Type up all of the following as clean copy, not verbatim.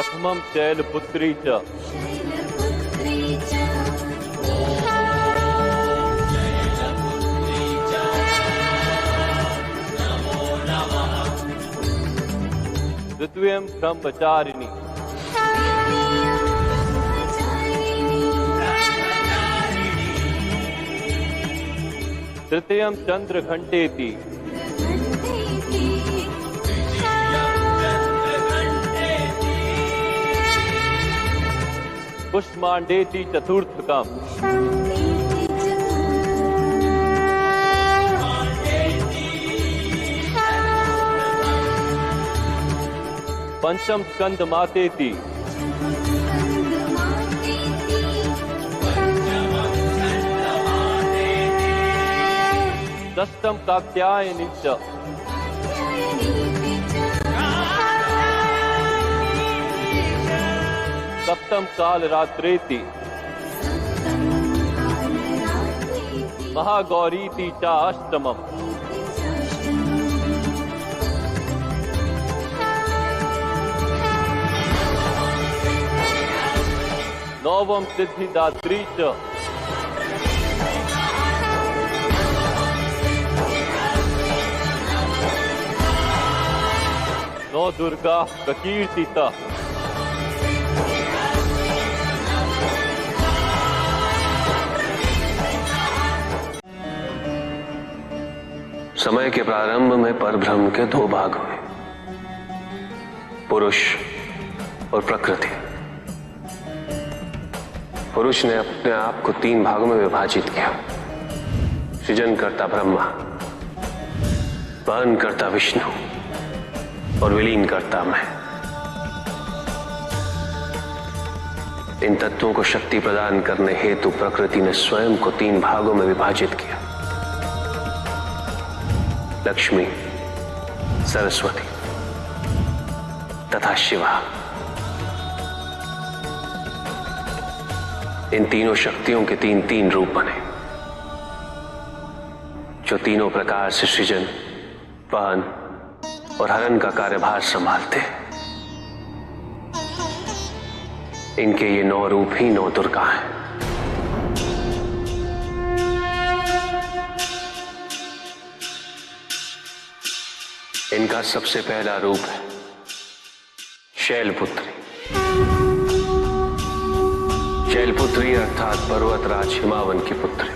प्रथमं शैलपुत्री च द्वितीयं ब्रह्मचारिणी तृतीयं चंद्रघंटेति कुष्मांडेति चतुर्थकम् पंचम स्कंदमातेति षष्ठम कात्यायनी च सप्तम कालरात्रेति महागौरीति च अष्टमम् नवम सिद्धिदात्री च नौ दुर्गा प्रकीर्तिता। समय के प्रारंभ में परब्रह्म के दो भाग हुए, पुरुष और प्रकृति। पुरुष ने अपने आप को तीन भागों में विभाजित किया, सृजनकर्ता ब्रह्मा, वहनकर्ता विष्णु और विलीन करता मैं। इन तत्वों को शक्ति प्रदान करने हेतु प्रकृति ने स्वयं को तीन भागों में विभाजित किया, लक्ष्मी, सरस्वती तथा शिवा। इन तीनों शक्तियों के तीन तीन रूप बने, जो तीनों प्रकार से सृजन, वहन और हरण का कार्यभार संभालते हैं। इनके ये 9 रूप ही 9 दुर्गा हैं। इनका सबसे पहला रूप है शैलपुत्री। शैलपुत्री अर्थात पर्वतराज हिमावन की पुत्री,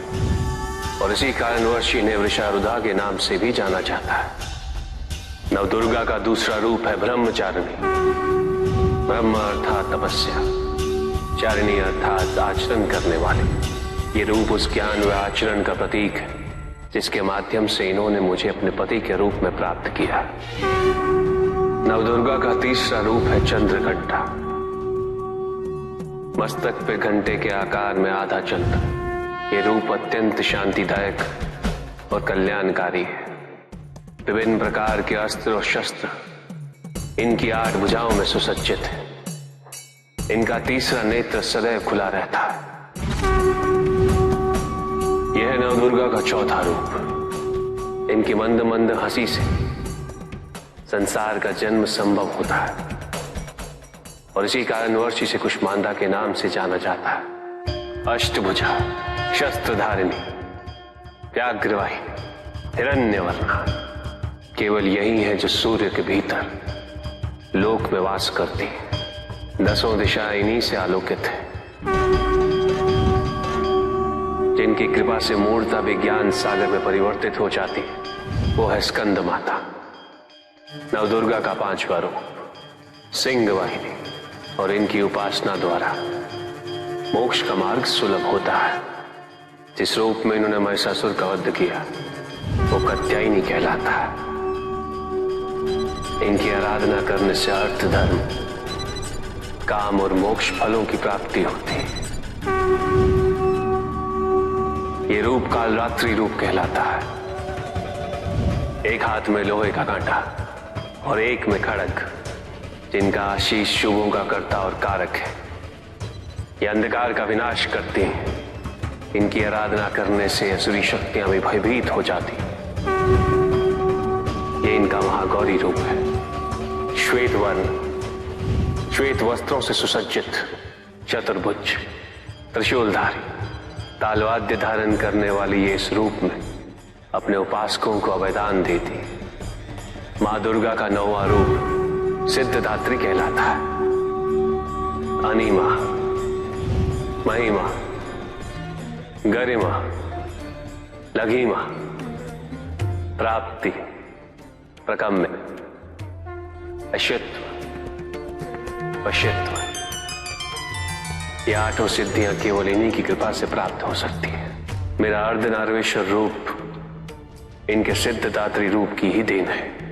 और इसी कारणवश इन्हें वृषारुधा के नाम से भी जाना जाता है। नवदुर्गा का दूसरा रूप है ब्रह्मचारिणी। ब्रह्म अर्थात तपस्या, चारिणी अर्थात आचरण करने वाले। ये रूप उस ज्ञान व आचरण का प्रतीक है जिसके माध्यम से इन्होंने मुझे अपने पति के रूप में प्राप्त किया। नवदुर्गा का तीसरा रूप है चंद्रघंटा। मस्तक पे घंटे के आकार में आधा चंद्र। ये रूप अत्यंत शांतिदायक और कल्याणकारी है। विभिन्न प्रकार के अस्त्र और शस्त्र इनकी 8 भुजाओं में सुसज्जित है। इनका तीसरा नेत्र सदैव खुला रहता है। यह है नवदुर्गा का चौथा रूप। इनकी मंद मंद हंसी से संसार का जन्म संभव होता है, और इसी कारणवश इसे कुष्मांडा के नाम से जाना जाता है। अष्टभुजा, शस्त्रधारिणी, व्याघ्रवाहिनी, हिरण्यवर्णा, केवल यही है जो सूर्य के भीतर लोक में वास करती है। 10 दिशाएं इन्हीं से आलोकित है। जिनकी कृपा से मूर्ता विज्ञान सागर में परिवर्तित हो जाती है, वो है स्कंद माता। नवदुर्गा का 5वां रूप सिंह वाहिनी, और इनकी उपासना द्वारा मोक्ष का मार्ग सुलभ होता है। जिस रूप में इन्होंने महिषासुर का वध किया वो कात्यायनी कहलाता है। इनकी आराधना करने से अर्थ, धर्म, काम और मोक्ष फलों की प्राप्ति होती है। ये रूप कालरात्रि रूप कहलाता है। एक हाथ में लोहे का कांटा और एक में खड़ग, जिनका आशीष शुभों का कर्ता और कारक है। ये अंधकार का विनाश करती हैं। इनकी आराधना करने से असुरी शक्तियां भी भयभीत हो जाती। ये इनका महागौरी रूप है। श्वेत वर्ण, श्वेत वस्त्रों से सुसज्जित, चतुर्भुज, त्रिशूलधारी, तालवाद्य धारण करने वाली ये इस रूप में अपने उपासकों को अभयदान देती मां दुर्गा का 9वां रूप सिद्धदात्री कहलाता है। अनिमा, महिमा, गरिमा, लघिमा, प्राप्ति, प्रकम्य, अश्वित्व, वशित्व, ये 8 सिद्धियां केवल इन्हीं की कृपा से प्राप्त हो सकती है। मेरा अर्धनारीश्वर रूप इनके सिद्धदात्री रूप की ही देन है।